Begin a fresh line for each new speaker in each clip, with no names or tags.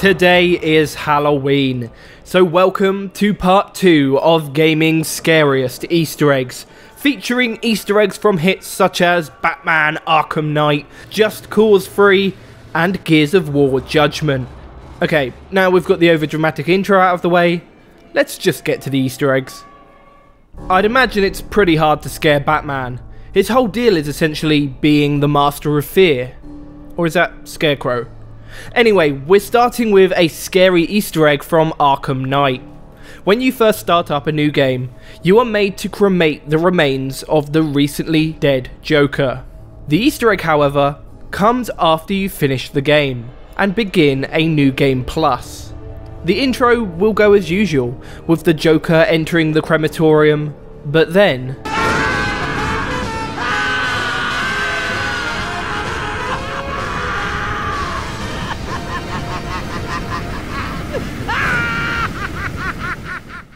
Today is Halloween, so welcome to part 2 of gaming's scariest Easter eggs, featuring Easter eggs from hits such as Batman Arkham Knight, Just Cause 3, and Gears of War Judgment. Okay, now we've got the overdramatic intro out of the way, let's just get to the Easter eggs. I'd imagine it's pretty hard to scare Batman. His whole deal is essentially being the master of fear. Or is that Scarecrow? Anyway, we're starting with a scary Easter egg from Arkham Knight. When you first start up a new game, you are made to cremate the remains of the recently dead Joker. The Easter egg, however, comes after you finish the game and begin a new game plus. The intro will go as usual, with the Joker entering the crematorium, but then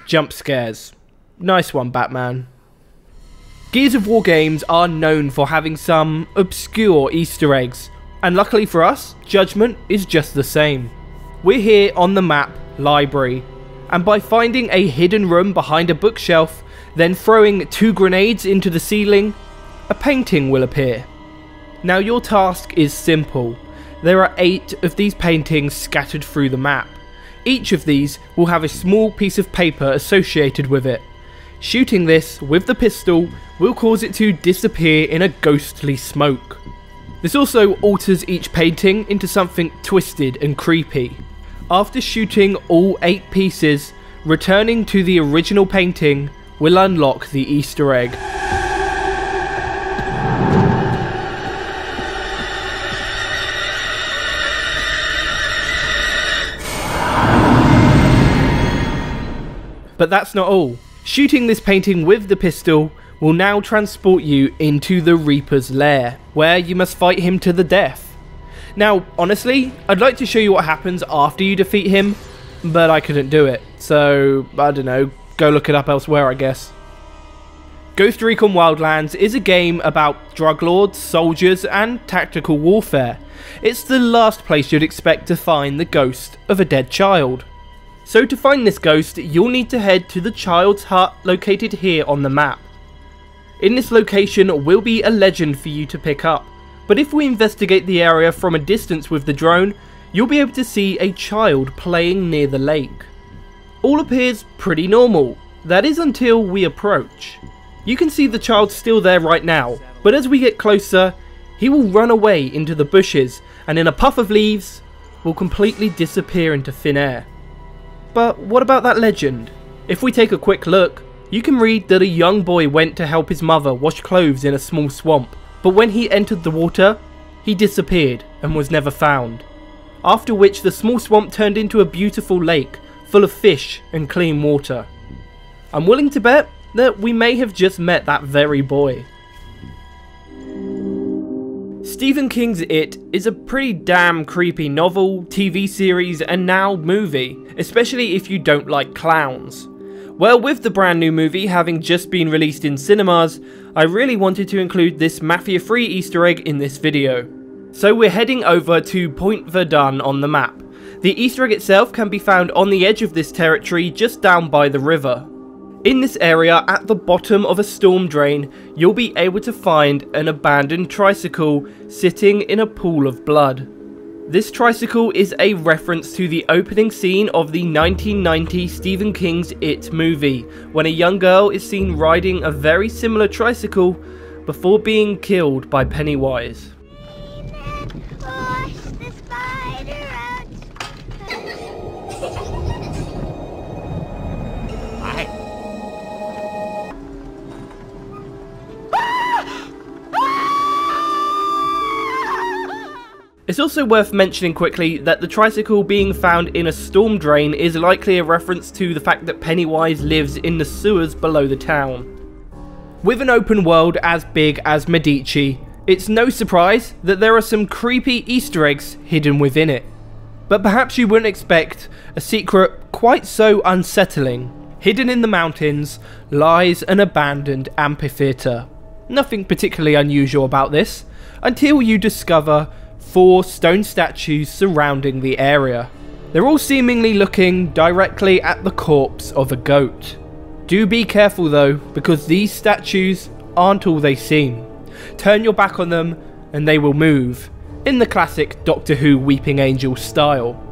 jump scares. Nice one, Batman. Gears of War games are known for having some obscure Easter eggs, and luckily for us, Judgment is just the same. We're here on the map Library, and by finding a hidden room behind a bookshelf, then throwing 2 grenades into the ceiling, a painting will appear. Now your task is simple. There are 8 of these paintings scattered through the map. Each of these will have a small piece of paper associated with it. Shooting this with the pistol will cause it to disappear in a ghostly smoke. This also alters each painting into something twisted and creepy. After shooting all 8 pieces, returning to the original painting will unlock the Easter egg. But that's not all. Shooting this painting with the pistol will now transport you into the Reaper's lair, where you must fight him to the death. Now, honestly, I'd like to show you what happens after you defeat him, but I couldn't do it, so, I don't know, go look it up elsewhere I guess. Ghost Recon Wildlands is a game about drug lords, soldiers, and tactical warfare. It's the last place you'd expect to find the ghost of a dead child. So to find this ghost, you'll need to head to the child's hut located here on the map. In this location will be a legend for you to pick up, but if we investigate the area from a distance with the drone, you'll be able to see a child playing near the lake. All appears pretty normal, that is until we approach. You can see the child still there right now, but as we get closer, he will run away into the bushes and in a puff of leaves, will completely disappear into thin air. But what about that legend? If we take a quick look, you can read that a young boy went to help his mother wash clothes in a small swamp, but when he entered the water, he disappeared and was never found. After which the small swamp turned into a beautiful lake full of fish and clean water. I'm willing to bet that we may have just met that very boy. Stephen King's It is a pretty damn creepy novel, TV series, and now movie, especially if you don't like clowns. Well, with the brand new movie having just been released in cinemas, I really wanted to include this Mafia-free Easter egg in this video. So we're heading over to Point Verdun on the map. The Easter egg itself can be found on the edge of this territory just down by the river. In this area, at the bottom of a storm drain, you'll be able to find an abandoned tricycle sitting in a pool of blood. This tricycle is a reference to the opening scene of the 1990 Stephen King's It movie, when a young girl is seen riding a very similar tricycle before being killed by Pennywise. It's also worth mentioning quickly that the tricycle being found in a storm drain is likely a reference to the fact that Pennywise lives in the sewers below the town. With an open world as big as Medici, it's no surprise that there are some creepy Easter eggs hidden within it. But perhaps you wouldn't expect a secret quite so unsettling. Hidden in the mountains lies an abandoned amphitheatre. Nothing particularly unusual about this, until you discover 4 stone statues surrounding the area. They're all seemingly looking directly at the corpse of a goat. Do be careful though, because these statues aren't all they seem. Turn your back on them and they will move, in the classic Doctor Who Weeping Angel style.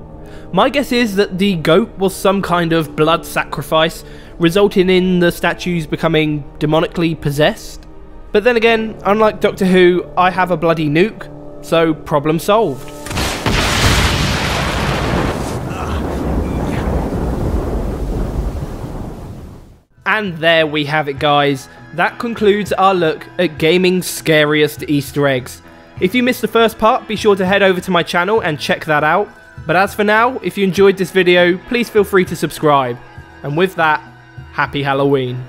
My guess is that the goat was some kind of blood sacrifice, resulting in the statues becoming demonically possessed. But then again, unlike Doctor Who, I have a bloody nuke, so problem solved. And there we have it, guys. That concludes our look at gaming's scariest Easter eggs. If you missed the first part, be sure to head over to my channel and check that out. But as for now, if you enjoyed this video, please feel free to subscribe. And with that, happy Halloween.